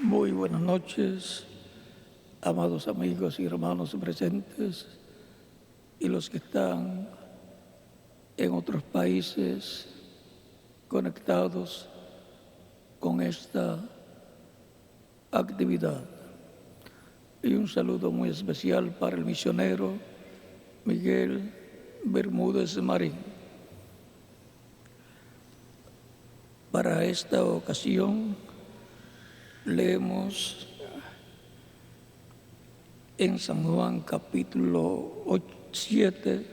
Muy buenas noches, amados amigos y hermanos presentes y los que están en otros países conectados con esta actividad. Y un saludo muy especial para el misionero Miguel Bermúdez Marín. Para esta ocasión leemos en San Juan capítulo 7,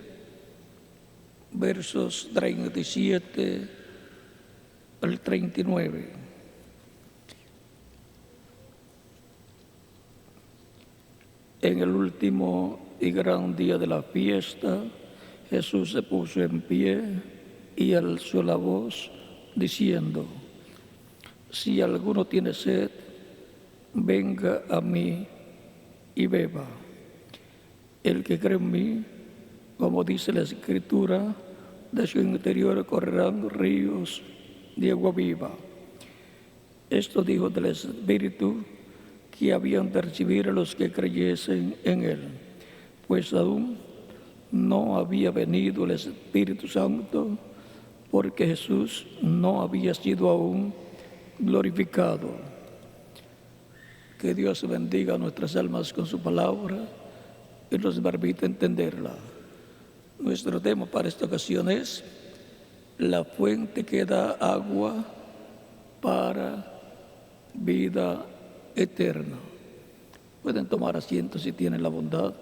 versos 37 al 39. En el último y gran día de la fiesta, Jesús se puso en pie y alzó la voz diciendo: si alguno tiene sed, venga a mí y beba. El que cree en mí, como dice la Escritura, de su interior correrán ríos de agua viva. Esto dijo del Espíritu que habían de recibir a los que creyesen en él, pues aún no había venido el Espíritu Santo, porque Jesús no había sido aún glorificado. Que Dios bendiga nuestras almas con su palabra y nos permita entenderla. Nuestro tema para esta ocasión es la fuente que da agua para vida eterna. Pueden tomar asiento si tienen la bondad.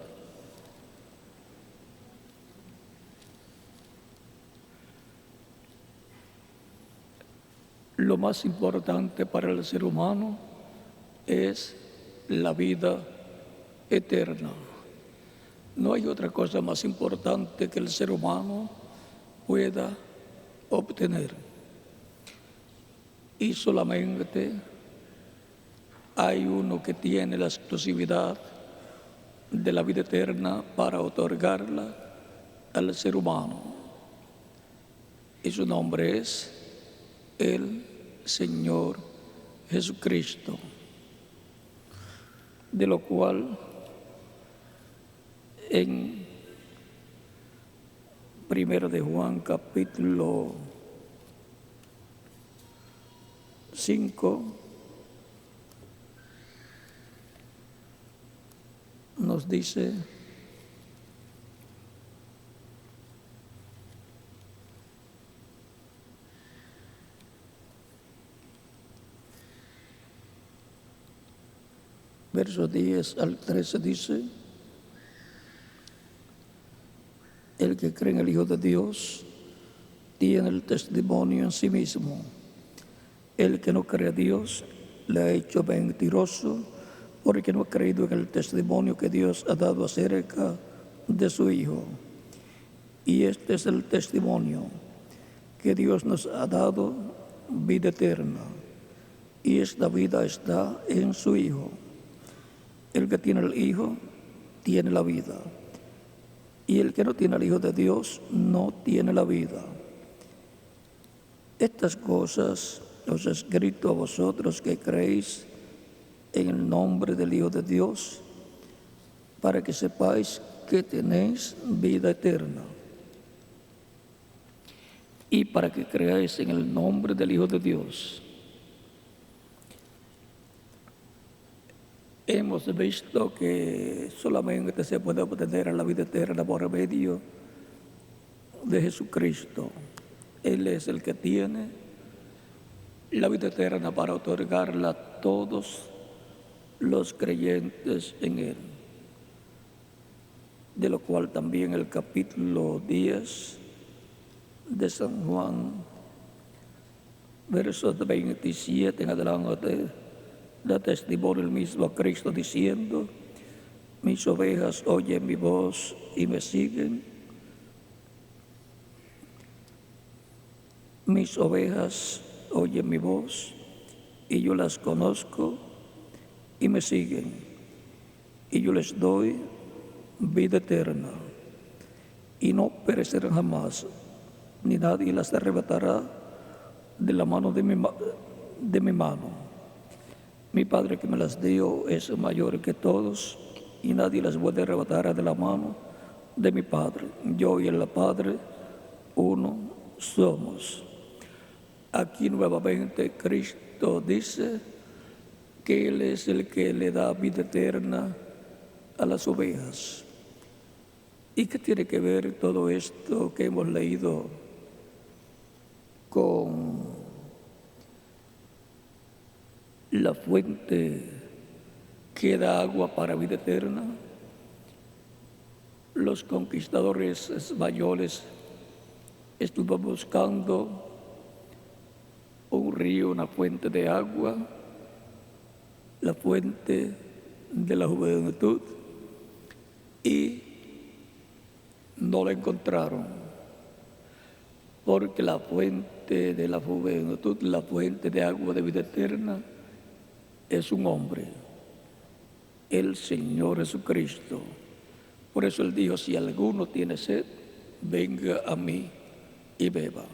Lo más importante para el ser humano es la vida eterna. No hay otra cosa más importante que el ser humano pueda obtener. Y solamente hay uno que tiene la exclusividad de la vida eterna para otorgarla al ser humano. Y su nombre es el Señor Jesucristo, de lo cual en 1 de Juan capítulo 5 nos dice: versos 10 al 13 dice: el que cree en el Hijo de Dios tiene el testimonio en sí mismo. El que no cree a Dios le ha hecho mentiroso, porque no ha creído en el testimonio que Dios ha dado acerca de su Hijo. Y este es el testimonio, que Dios nos ha dado vida eterna, y esta vida está en su Hijo. El que tiene el Hijo tiene la vida, y el que no tiene al Hijo de Dios no tiene la vida. Estas cosas os he escrito a vosotros que creéis en el nombre del Hijo de Dios, para que sepáis que tenéis vida eterna, y para que creáis en el nombre del Hijo de Dios. Hemos visto que solamente se puede obtener la vida eterna por medio de Jesucristo. Él es el que tiene la vida eterna para otorgarla a todos los creyentes en Él. De lo cual también el capítulo 10 de San Juan, versos 27 en adelante, da testimonio el mismo a Cristo diciendo: mis ovejas oyen mi voz y me siguen. Mis ovejas oyen mi voz y yo las conozco y me siguen, y yo les doy vida eterna y no perecerán jamás, ni nadie las arrebatará de la mano de mi mano. Mi Padre que me las dio es mayor que todos y nadie las puede arrebatar de la mano de mi Padre. Yo y el Padre, uno somos. Aquí nuevamente Cristo dice que Él es el que le da vida eterna a las ovejas. ¿Y qué tiene que ver todo esto que hemos leído con la fuente que da agua para vida eterna? Los conquistadores españoles estuvieron buscando un río, una fuente de agua, la fuente de la juventud, y no la encontraron, porque la fuente de la juventud, la fuente de agua de vida eterna, es un hombre, el Señor Jesucristo. Por eso Él dijo, si alguno tiene sed, venga a mí y beba.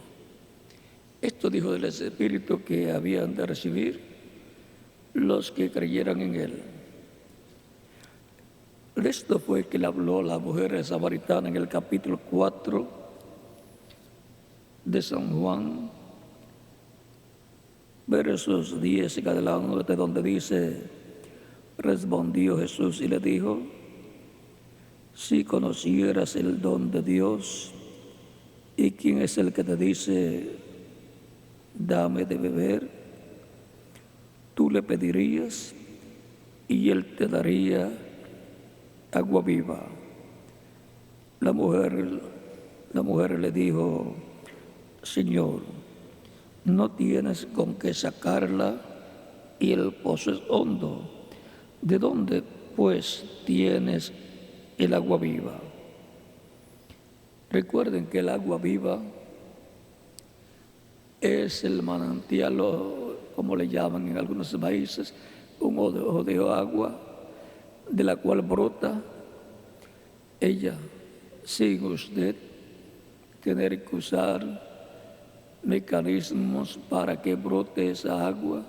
Esto dijo del Espíritu que habían de recibir los que creyeran en Él. Esto fue que le habló la mujer samaritana en el capítulo 4 de San Juan, versos 10 en adelante, donde dice, respondió Jesús y le dijo, si conocieras el don de Dios y quién es el que te dice, dame de beber, tú le pedirías y él te daría agua viva. La mujer le dijo, Señor, no tienes con qué sacarla y el pozo es hondo. ¿De dónde, pues, tienes el agua viva? Recuerden que el agua viva es el manantial, como le llaman en algunos países, un ojo de agua de la cual brota ella sin usted tener que usar mecanismos para que brote esa agua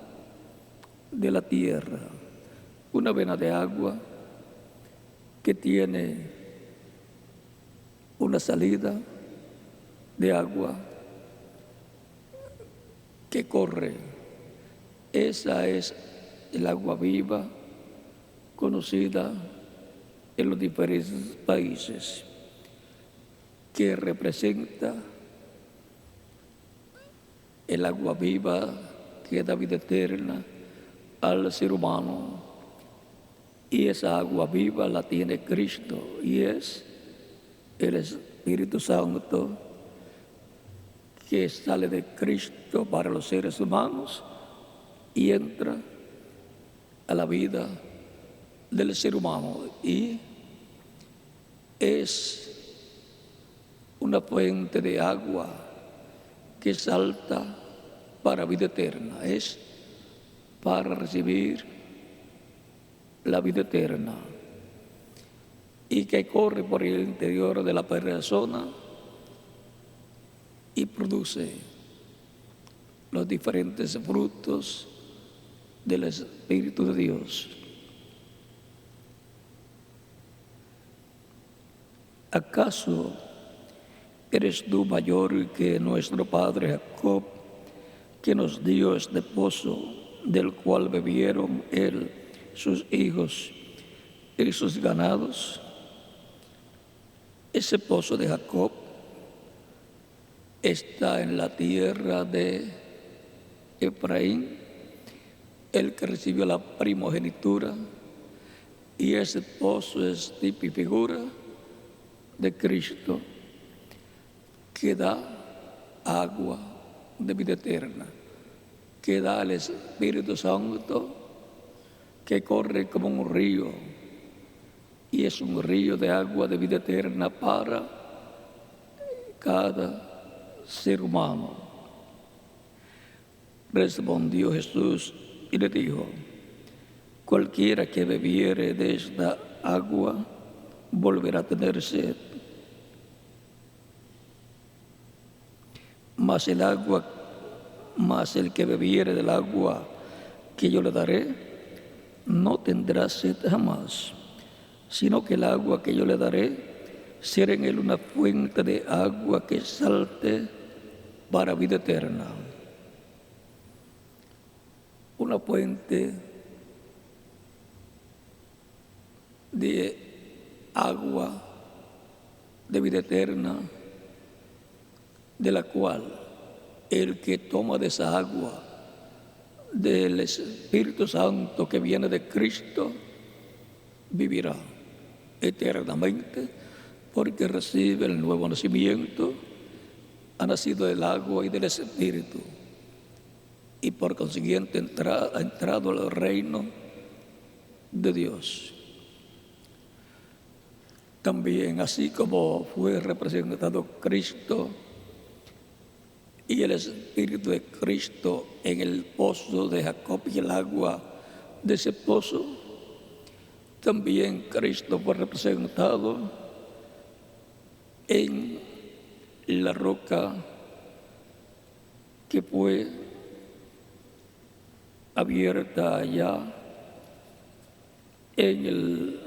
de la tierra. Una vena de agua que tiene una salida de agua que corre. Esa es el agua viva conocida en los diferentes países, que representa el agua viva que da vida eterna al ser humano. Y esa agua viva la tiene Cristo y es el Espíritu Santo que sale de Cristo para los seres humanos y entra a la vida del ser humano y es una fuente de agua que salta para vida eterna, es para recibir la vida eterna y que corre por el interior de la persona y produce los diferentes frutos del Espíritu de Dios. ¿Acaso eres tú mayor que nuestro padre Jacob, que nos dio este pozo del cual bebieron él, sus hijos y sus ganados? Ese pozo de Jacob está en la tierra de Efraín, el que recibió la primogenitura, y ese pozo es tipo y figura de Cristo, que da agua de vida eterna, que da el Espíritu Santo, que corre como un río, y es un río de agua de vida eterna para cada ser humano. Respondió Jesús y le dijo, cualquiera que bebiere de esta agua volverá a tener sed. Mas el que bebiere del agua que yo le daré, no tendrá sed jamás, sino que el agua que yo le daré será en él una fuente de agua que salte para vida eterna. Una fuente de agua de vida eterna, de la cual el que toma de esa agua del Espíritu Santo que viene de Cristo vivirá eternamente, porque recibe el nuevo nacimiento, ha nacido del agua y del Espíritu, y por consiguiente ha entrado al reino de Dios. También, así como fue representado Cristo y el Espíritu de Cristo en el pozo de Jacob y el agua de ese pozo, también Cristo fue representado en la roca que fue abierta allá en el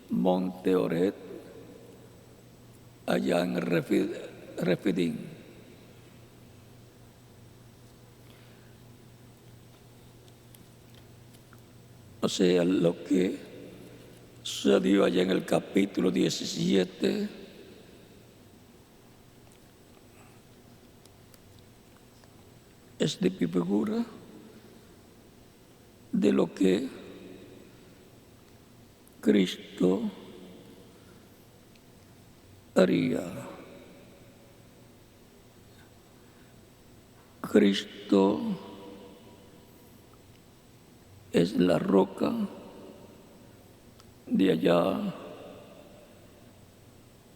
monte Oret, allá en Refidim. O sea, lo que sucedió allá en el capítulo 17 es de figura de lo que Cristo haría. Cristo es la roca de allá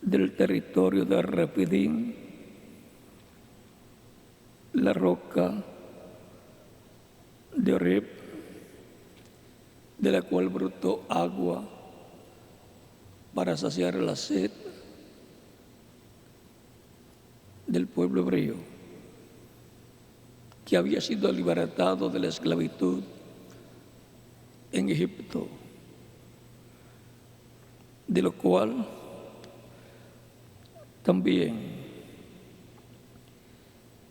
del territorio de Refidim, la roca de Oreb, de la cual brotó agua para saciar la sed del pueblo hebreo, que había sido libertado de la esclavitud en Egipto, de lo cual también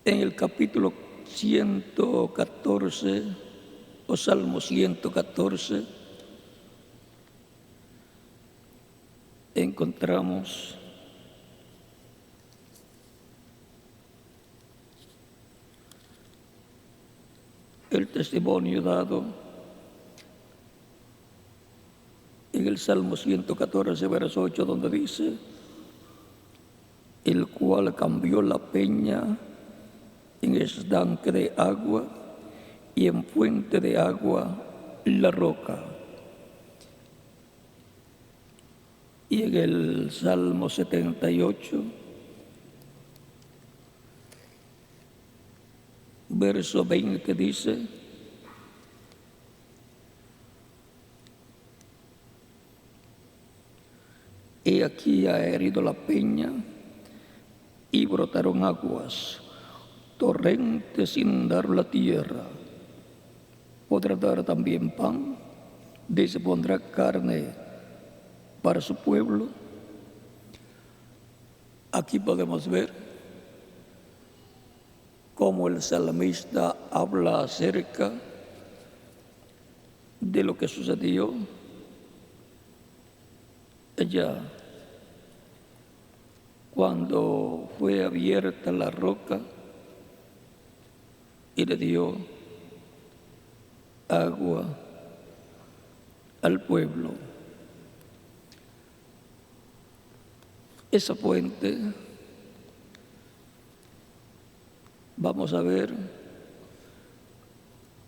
en el capítulo 114 o Salmo 114 encontramos el testimonio dado en el Salmo 114, verso 8, donde dice: el cual cambió la peña en estanque de agua y en fuente de agua la roca. Y en el Salmo 78, verso 20 dice: he aquí ha herido la peña y brotaron aguas, torrentes inundaron la tierra. Podrá dar también pan, dice, pondrá carne para su pueblo. Aquí podemos ver cómo el salmista habla acerca de lo que sucedió allá cuando fue abierta la roca y le dio agua al pueblo. Esa fuente, vamos a ver,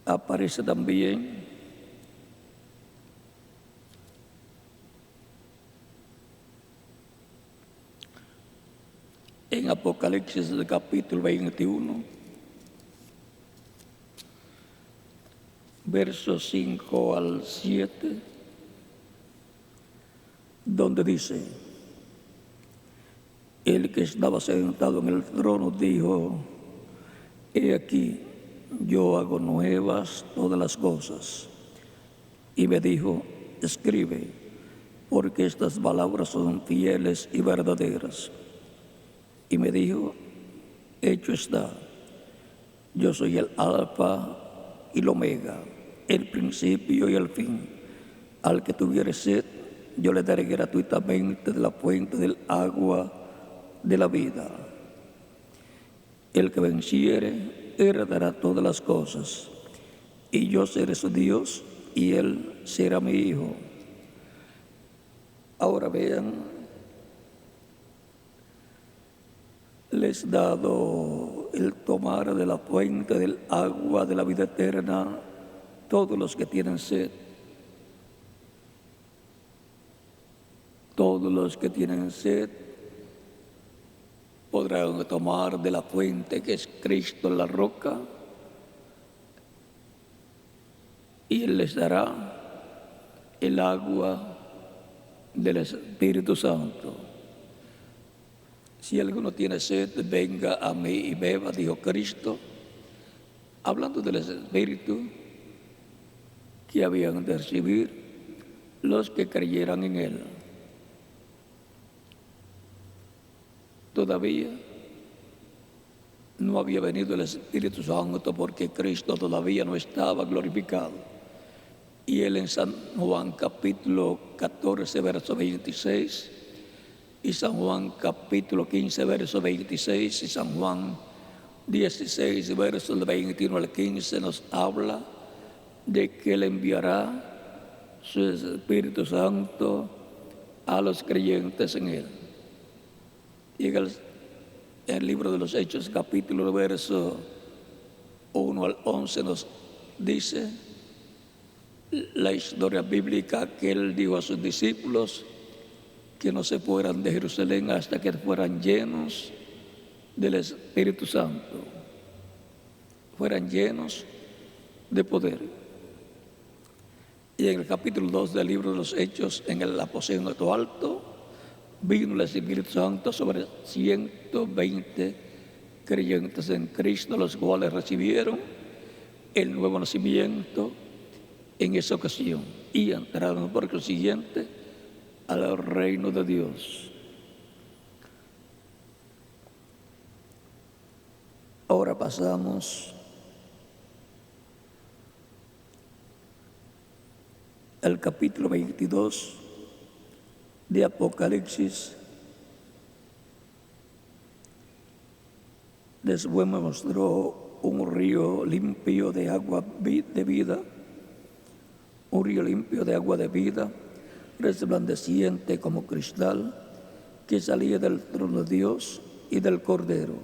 aparece también en Apocalipsis del capítulo 21, versos 5 al 7, donde dice: el que estaba sentado en el trono dijo: he aquí, yo hago nuevas todas las cosas. y me dijo: escribe, porque estas palabras son fieles y verdaderas. Y me dijo: hecho está. Yo soy el Alfa y el Omega, el principio y el fin. Al que tuviere sed, yo le daré gratuitamente de la fuente del agua de la vida. El que venciere heredará todas las cosas, y yo seré su Dios, y él será mi hijo. Ahora vean, les he dado el tomar de la fuente del agua de la vida eterna todos los que tienen sed. Todos los que tienen sed podrán tomar de la fuente que es Cristo la roca, y Él les dará el agua del Espíritu Santo. Si alguno tiene sed, venga a mí y beba, dijo Cristo, hablando del Espíritu que habían de recibir los que creyeran en Él. Todavía no había venido el Espíritu Santo porque Cristo todavía no estaba glorificado. Y Él en San Juan capítulo 14, verso 26, y San Juan capítulo 15, verso 26, y San Juan 16, verso 21 al 15 nos habla de que Él enviará su Espíritu Santo a los creyentes en Él. Y en el libro de los Hechos, capítulo verso 1 al 11, nos dice la historia bíblica que Él dijo a sus discípulos que no se fueran de Jerusalén hasta que fueran llenos del Espíritu Santo, fueran llenos de poder. Y en el capítulo 2 del libro de los Hechos, en el aposento alto, vino el Espíritu Santo sobre 120 creyentes en Cristo, los cuales recibieron el nuevo nacimiento en esa ocasión y entraron por consiguiente al reino de Dios. Ahora pasamos al capítulo 22 de Apocalipsis. Después me mostró un río limpio de agua de vida, un río limpio de agua de vida, resplandeciente como cristal, que salía del trono de Dios y del Cordero.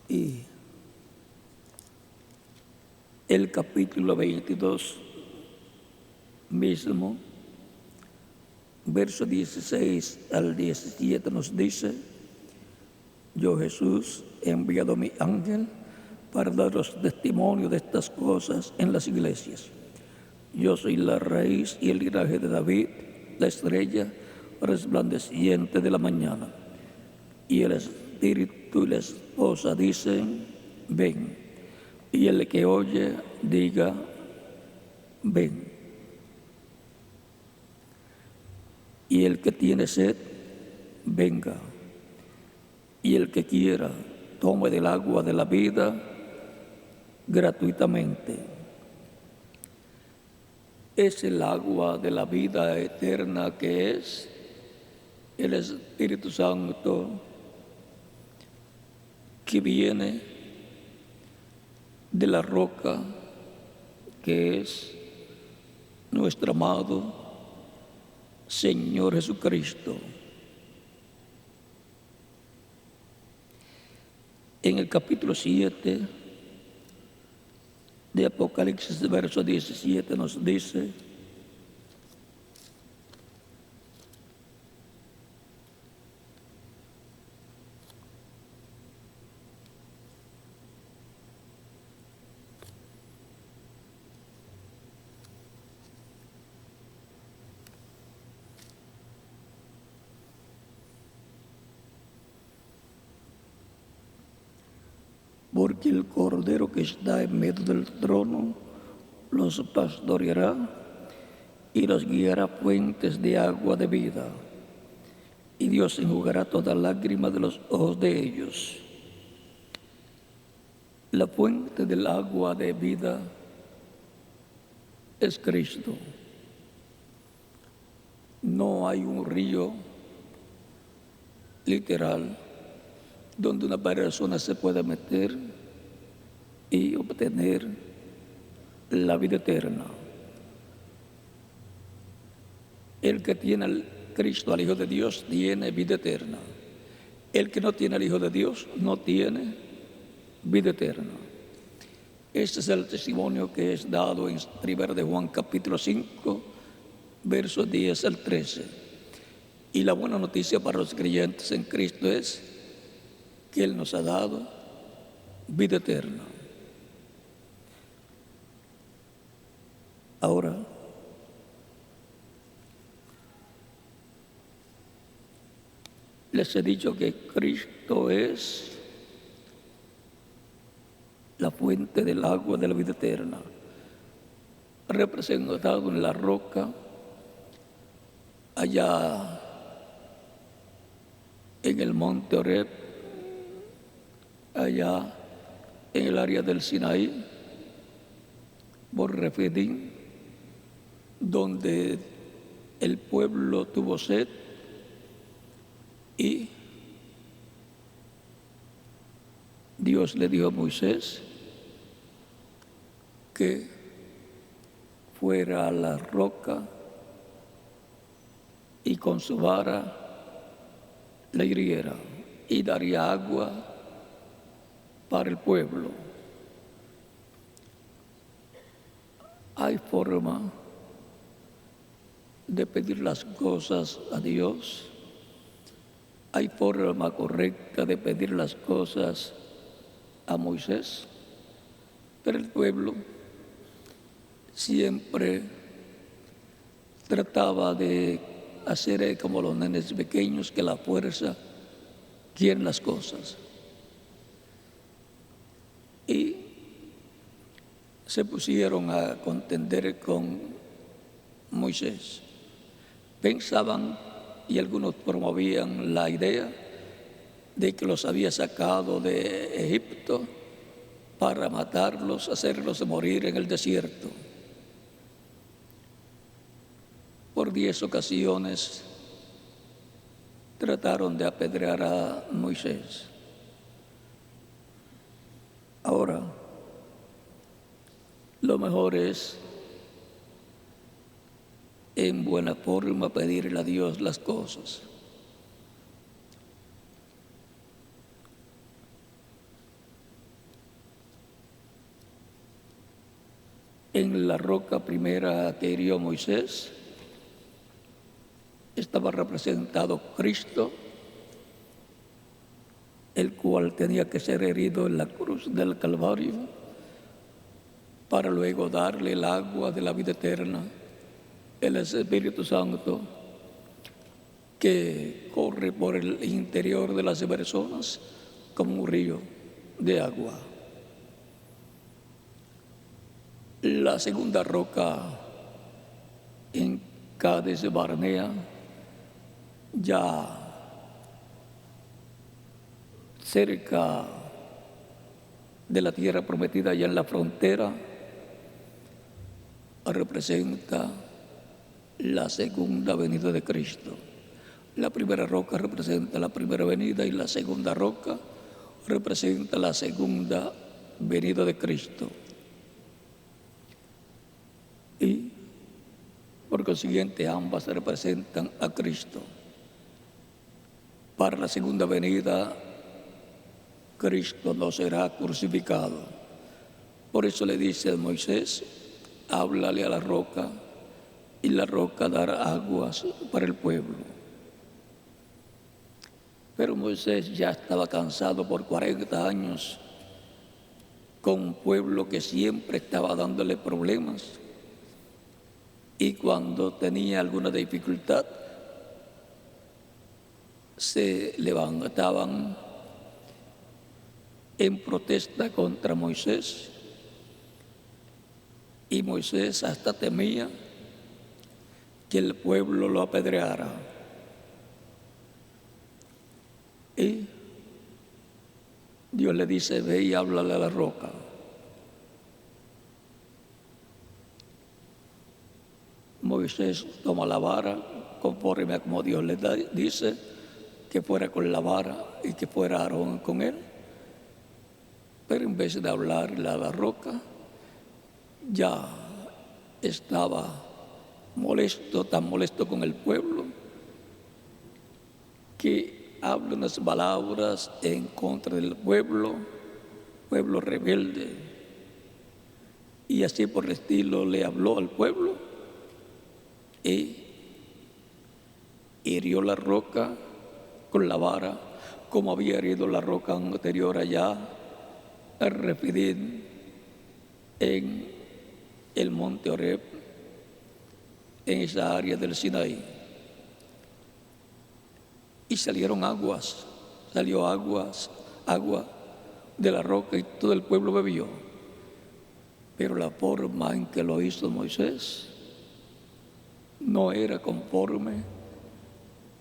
Y el capítulo 22 mismo, verso 16 al 17 nos dice: yo, Jesús, he enviado a mi ángel para daros testimonio de estas cosas en las iglesias. Yo soy la raíz y el linaje de David, la estrella resplandeciente de la mañana. Y el Espíritu y la esposa dicen: ven. Y el que oye, diga: ven. Y el que tiene sed, venga. Y el que quiera, tome del agua de la vida gratuitamente. Es el agua de la vida eterna que es el Espíritu Santo, que viene de la roca que es nuestro amado Señor Jesucristo. En el capítulo 7 de Apocalipsis, verso 17, nos dice: porque el Cordero que está en medio del trono los pastoreará y los guiará a fuentes de agua de vida, y Dios enjugará toda lágrima de los ojos de ellos. La fuente del agua de vida es Cristo. No hay un río literal donde una persona se pueda meter y obtener la vida eterna. El que tiene al Cristo, al Hijo de Dios, tiene vida eterna. El que no tiene al Hijo de Dios no tiene vida eterna. Este es el testimonio que es dado en 1 de Juan capítulo 5, versos 10 al 13. Y la buena noticia para los creyentes en Cristo es que Él nos ha dado vida eterna. Ahora, les he dicho que Cristo es la fuente del agua de la vida eterna, representado en la roca, allá en el monte Horeb, allá en el área del Sinaí, por Refidim, donde el pueblo tuvo sed y Dios le dijo a Moisés que fuera a la roca y con su vara la hiriera y daría agua para el pueblo. Hay forma de pedir las cosas a Dios. Hay forma correcta de pedir las cosas a Moisés, pero el pueblo siempre trataba de hacer como los nenes pequeños, que a la fuerza quieren las cosas. Y se pusieron a contender con Moisés. Pensaban, y algunos promovían la idea, de que los había sacado de Egipto para matarlos, hacerlos morir en el desierto. Por 10 ocasiones trataron de apedrear a Moisés. Ahora, lo mejor es en buena forma pedirle a Dios las cosas. En la roca primera que hirió Moisés estaba representado Cristo, el cual tenía que ser herido en la cruz del Calvario para luego darle el agua de la vida eterna, el Espíritu Santo, que corre por el interior de las personas como un río de agua. La segunda roca en Cades de Barnea, ya cerca de la tierra prometida, ya en la frontera, representa la segunda venida de Cristo. La primera roca representa la primera venida y la segunda roca representa la segunda venida de Cristo. Y por consiguiente ambas representan a Cristo. Para la segunda venida, Cristo no será crucificado. Por eso le dice a Moisés: háblale a la roca y la roca dará aguas para el pueblo. Pero Moisés ya estaba cansado por 40 años con un pueblo que siempre estaba dándole problemas, y cuando tenía alguna dificultad se levantaban en protesta contra Moisés, y Moisés hasta temía que el pueblo lo apedreara. Y Dios le dice: ve y háblale a la roca. Moisés toma la vara, conforme a como Dios le dice que fuera con la vara y que fuera Aarón con él. Pero en vez de hablarle a la roca, ya estaba molesto, tan molesto con el pueblo, que habla unas palabras en contra del pueblo rebelde. Y así por el estilo le habló al pueblo y hirió la roca con la vara, como había herido la roca anterior allá al Refidim en el monte Horeb, en esa área del Sinaí. Y salieron aguas, salió agua de la roca y todo el pueblo bebió. Pero la forma en que lo hizo Moisés no era conforme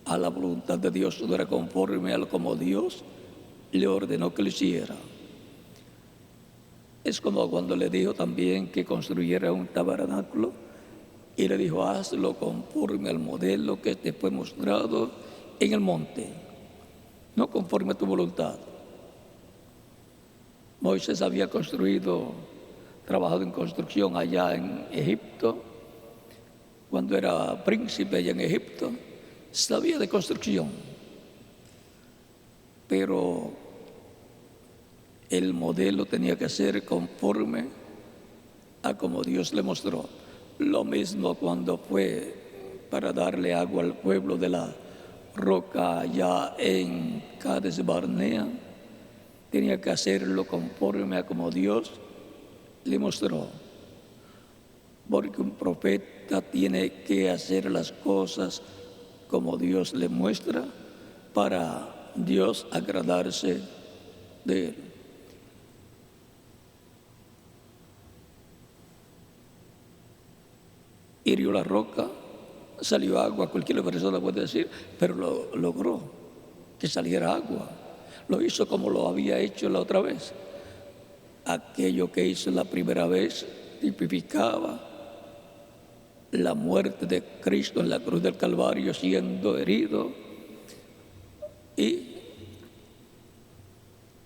a la voluntad de Dios, no era conforme a lo como Dios le ordenó que lo hiciera. Es como cuando le dijo también que construyera un tabernáculo y le dijo: hazlo conforme al modelo que te fue mostrado en el monte, no conforme a tu voluntad. Moisés había trabajado en construcción allá en Egipto, cuando era príncipe allá en Egipto, sabía de construcción, pero el modelo tenía que ser conforme a como Dios le mostró. Lo mismo cuando fue para darle agua al pueblo de la roca allá en Cades Barnea, tenía que hacerlo conforme a como Dios le mostró. Porque un profeta tiene que hacer las cosas como Dios le muestra para Dios agradarse de él. Hirió la roca, salió agua, cualquier persona puede decir, pero logró que saliera agua. Lo hizo como lo había hecho la otra vez. Aquello que hizo la primera vez tipificaba la muerte de Cristo en la cruz del Calvario, siendo herido, y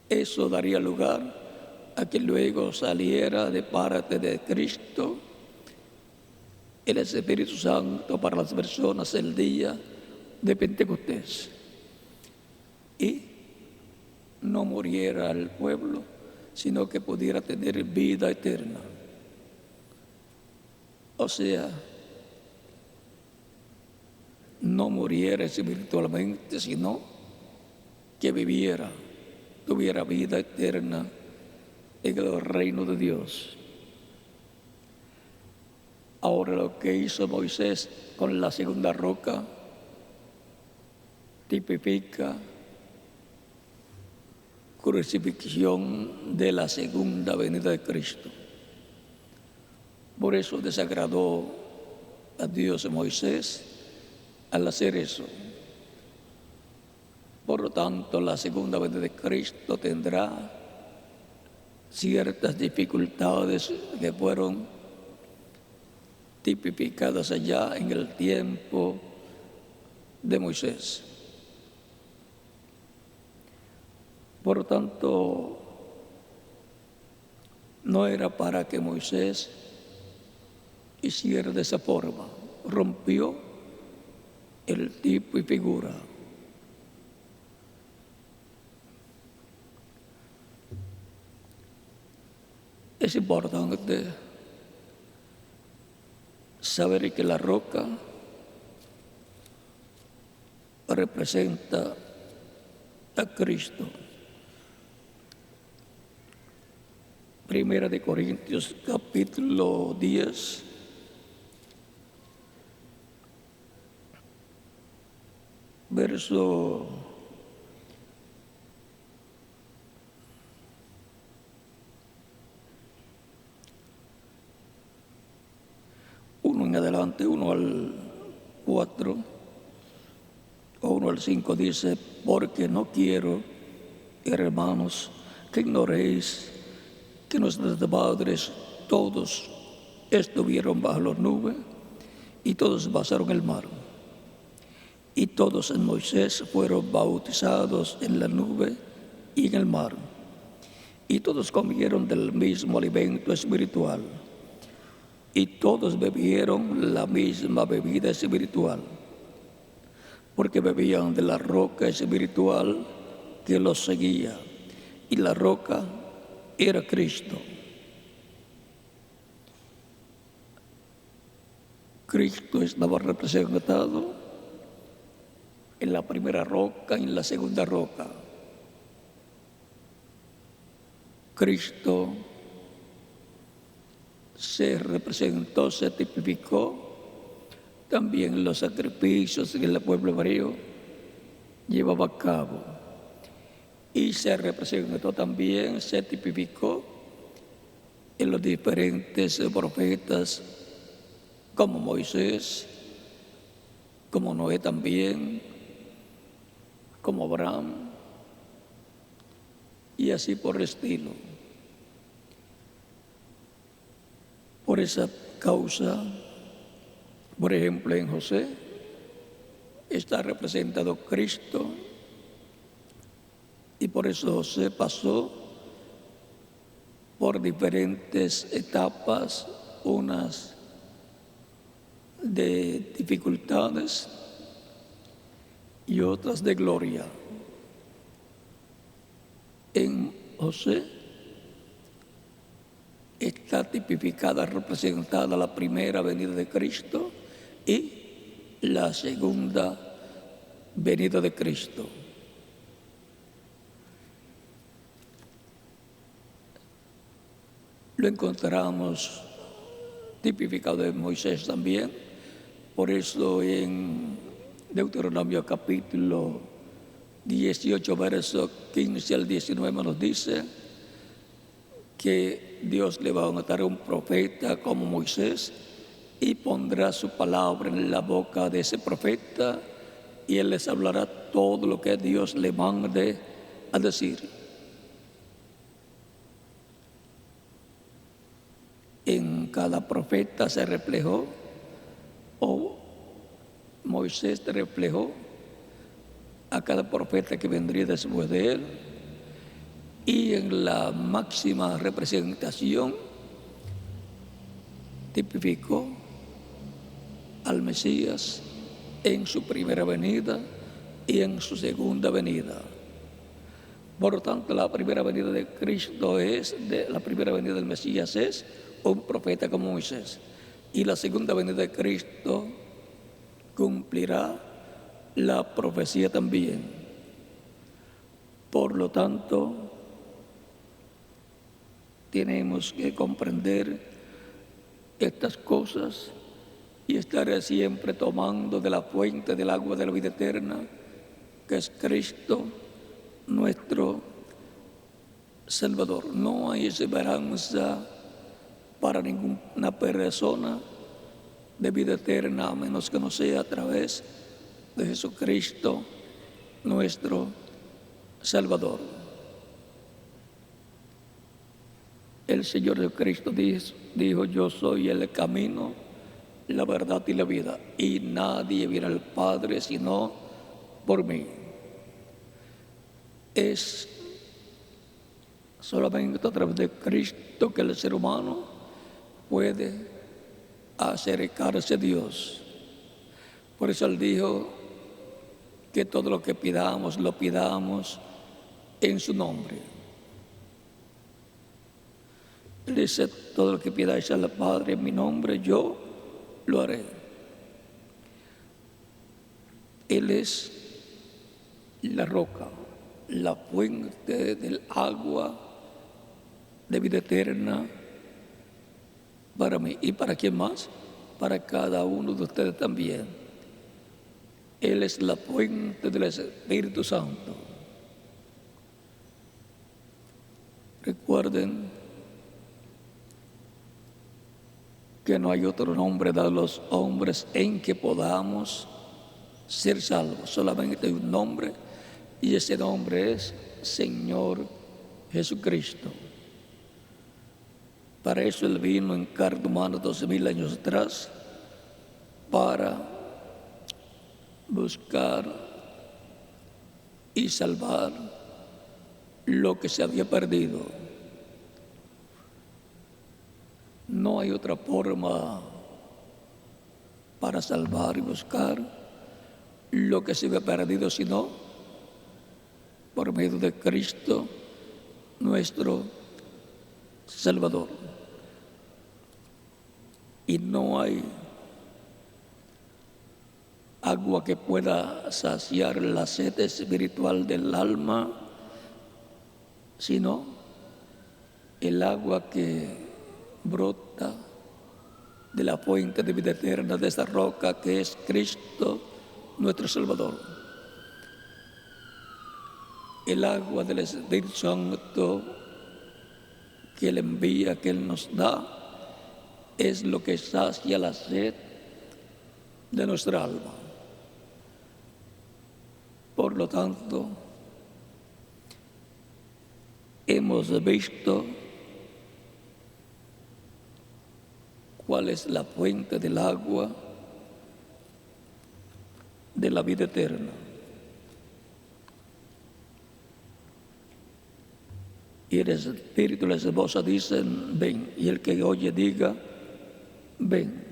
eso daría lugar a que luego saliera de parte de Cristo el Espíritu Santo para las personas el día de Pentecostés, y no muriera el pueblo, sino que pudiera tener vida eterna. O sea, no muriera espiritualmente, sino que viviera, tuviera vida eterna en el reino de Dios. Ahora, lo que hizo Moisés con la segunda roca tipifica crucifixión de la segunda venida de Cristo. Por eso desagradó a Dios a Moisés al hacer eso. Por lo tanto, la segunda venida de Cristo tendrá ciertas dificultades que fueron tipificadas allá en el tiempo de Moisés. Por lo tanto, no era para que Moisés hiciera de esa forma. Rompió el tipo y figura. Es importante saber que la roca representa a Cristo. Primera de Corintios capítulo 10, verso en adelante, 1 al 4 o 1 al 5, dice: porque no quiero, hermanos, que ignoréis que nuestros padres todos estuvieron bajo la nube y todos pasaron el mar. Y todos en Moisés fueron bautizados en la nube y en el mar. Y todos comieron del mismo alimento espiritual. Y todos bebieron la misma bebida espiritual, porque bebían de la roca espiritual que los seguía. Y la roca era Cristo. Cristo estaba representado en la primera roca y en la segunda roca. Cristo se representó, se tipificó también en los sacrificios que el pueblo hebreo llevaba a cabo. Y se representó también, se tipificó en los diferentes profetas, como Moisés, como Noé también, como Abraham, y así por el estilo. Por esa causa, por ejemplo, en José está representado Cristo, y por eso José pasó por diferentes etapas, unas de dificultades y otras de gloria. En José está tipificada, representada la primera venida de Cristo y la segunda venida de Cristo. Lo encontramos tipificado en Moisés también. Por eso en Deuteronomio capítulo 18, verso 15 al 19 nos dice que Dios le va a matar a un profeta como Moisés y pondrá su palabra en la boca de ese profeta y él les hablará todo lo que Dios le mande a decir. En cada profeta se reflejó, o Moisés reflejó a cada profeta que vendría después de él, y en la máxima representación tipificó al Mesías en su primera venida y en su segunda venida. Por lo tanto, la primera venida de Cristo la primera venida del Mesías es un profeta como Moisés, y la segunda venida de Cristo cumplirá la profecía también. Por lo tanto, tenemos que comprender estas cosas y estar siempre tomando de la fuente del agua de la vida eterna, que es Cristo, nuestro Salvador. No hay esperanza para ninguna persona de vida eterna, a menos que no sea a través de Jesucristo, nuestro Salvador. El Señor Jesucristo dijo: yo soy el camino, la verdad y la vida, y nadie viene al Padre sino por mí. Es solamente a través de Cristo que el ser humano puede acercarse a Dios. Por eso Él dijo que todo lo que pidamos, lo pidamos en su nombre. Él dice: todo lo que pidáis al Padre en mi nombre, yo lo haré. Él es la roca, la fuente del agua de vida eterna para mí. ¿Y para quién más? Para cada uno de ustedes también. Él es la fuente del Espíritu Santo. Recuerden que porque no hay otro nombre dado a los hombres en que podamos ser salvos. Solamente hay un nombre, y ese nombre es Señor Jesucristo. Para eso Él vino en carne humana 2000 años atrás, para buscar y salvar lo que se había perdido. No hay otra forma para salvar y buscar lo que se había perdido, sino por medio de Cristo, nuestro Salvador. Y no hay agua que pueda saciar la sed espiritual del alma, sino el agua que brota de la fuente de vida eterna, de esa roca que es Cristo, nuestro Salvador. El agua del Espíritu Santo que Él envía, que Él nos da, es lo que sacia la sed de nuestra alma. Por lo tanto, hemos visto cuál es la fuente del agua de la vida eterna. Y el Espíritu y la esposa dicen, ven. Y el que oye diga, ven.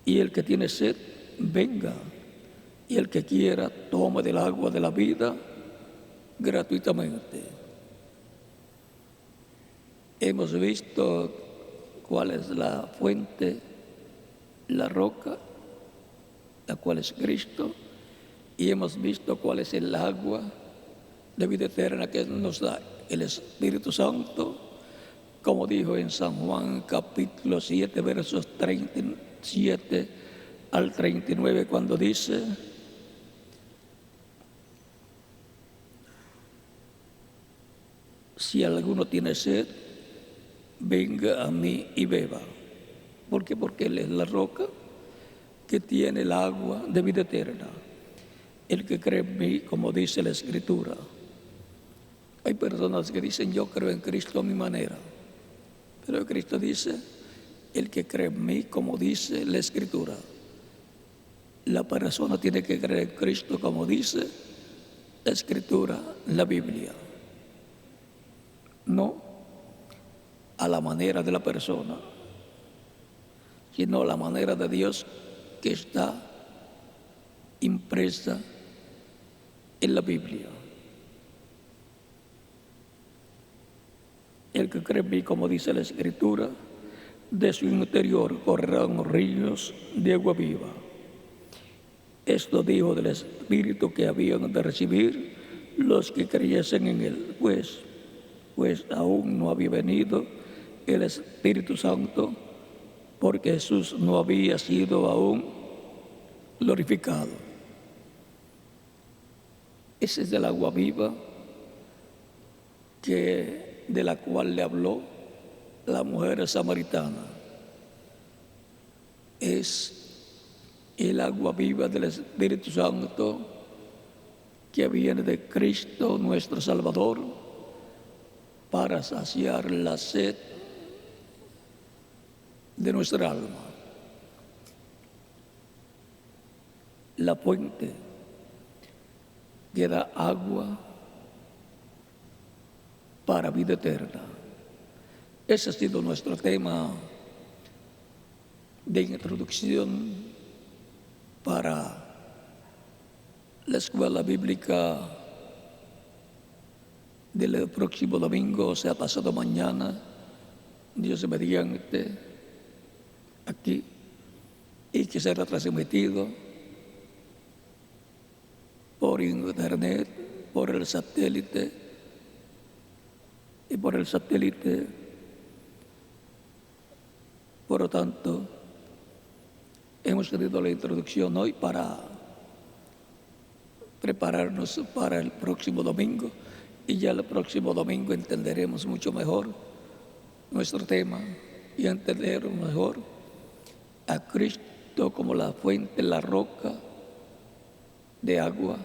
Y el que tiene sed, venga. Y el que quiera, tome del agua de la vida gratuitamente. Hemos visto cuál es la fuente, la roca, la cual es Cristo, y hemos visto cuál es el agua de vida eterna que nos da el Espíritu Santo, como dijo en San Juan capítulo 7, versos 37 al 39, cuando dice: si alguno tiene sed, venga a mí y beba. ¿Por qué? Porque Él es la roca que tiene el agua de vida eterna. El que cree en mí, como dice la Escritura. Hay personas que dicen, yo creo en Cristo a mi manera. Pero Cristo dice, el que cree en mí, como dice la Escritura. La persona tiene que creer en Cristo como dice la Escritura, la Biblia. No a la manera de la persona, sino a la manera de Dios que está impresa en la Biblia. El que cree en mí, como dice la Escritura, de su interior correrán ríos de agua viva. Esto dijo del Espíritu que habían de recibir los que creyesen en Él, pues aún no había venido el Espíritu Santo, porque Jesús no había sido aún glorificado. Ese es el agua viva de la cual le habló la mujer samaritana. Es el agua viva del Espíritu Santo que viene de Cristo nuestro Salvador para saciar la sed de nuestra alma. La fuente que da agua para vida eterna. Ese ha sido nuestro tema de introducción para la escuela bíblica del próximo domingo, o sea, pasado mañana, Dios mediante, aquí, y que será transmitido por internet, por el satélite, y por el satélite. Por lo tanto, hemos tenido la introducción hoy para prepararnos para el próximo domingo, y ya el próximo domingo entenderemos mucho mejor nuestro tema y entender mejor a Cristo como la fuente, la roca de agua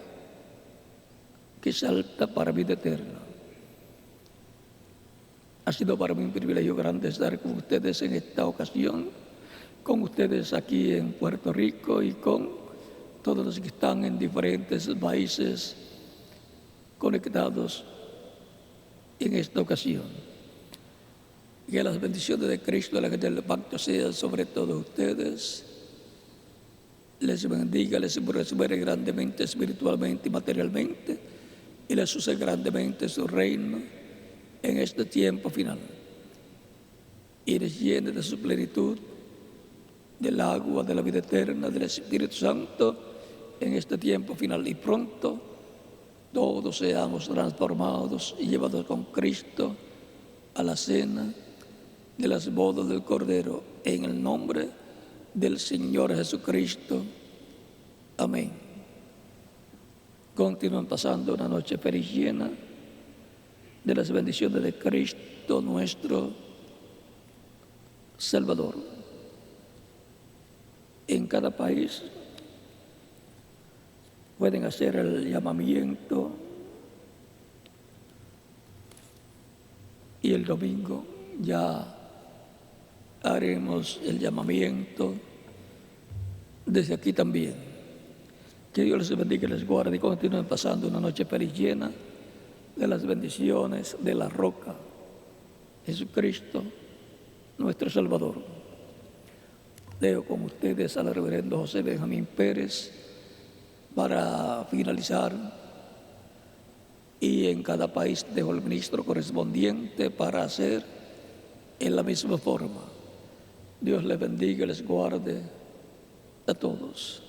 que salta para vida eterna. Ha sido para mí un privilegio grande estar con ustedes en esta ocasión, con ustedes aquí en Puerto Rico y con todos los que están en diferentes países conectados en esta ocasión. Que las bendiciones de Cristo, la que del pacto, sean sobre todos ustedes. Les bendiga, les prospere grandemente, espiritualmente y materialmente, y les use grandemente su reino en este tiempo final. Y les llene de su plenitud, del agua, de la vida eterna, del Espíritu Santo en este tiempo final. Y pronto todos seamos transformados y llevados con Cristo a la cena de las bodas del Cordero, en el nombre del Señor Jesucristo. Amén. Continúan pasando una noche feliz, llena de las bendiciones de Cristo nuestro Salvador. En cada país pueden hacer el llamamiento, y el domingo ya haremos el llamamiento desde aquí también. Que Dios les bendiga y les guarde y continúen pasando una noche feliz, llena de las bendiciones de la roca, Jesucristo, nuestro Salvador. Dejo con ustedes al reverendo José Benjamín Pérez para finalizar, y en cada país dejo el ministro correspondiente para hacer en la misma forma. Dios les bendiga y les guarde a todos.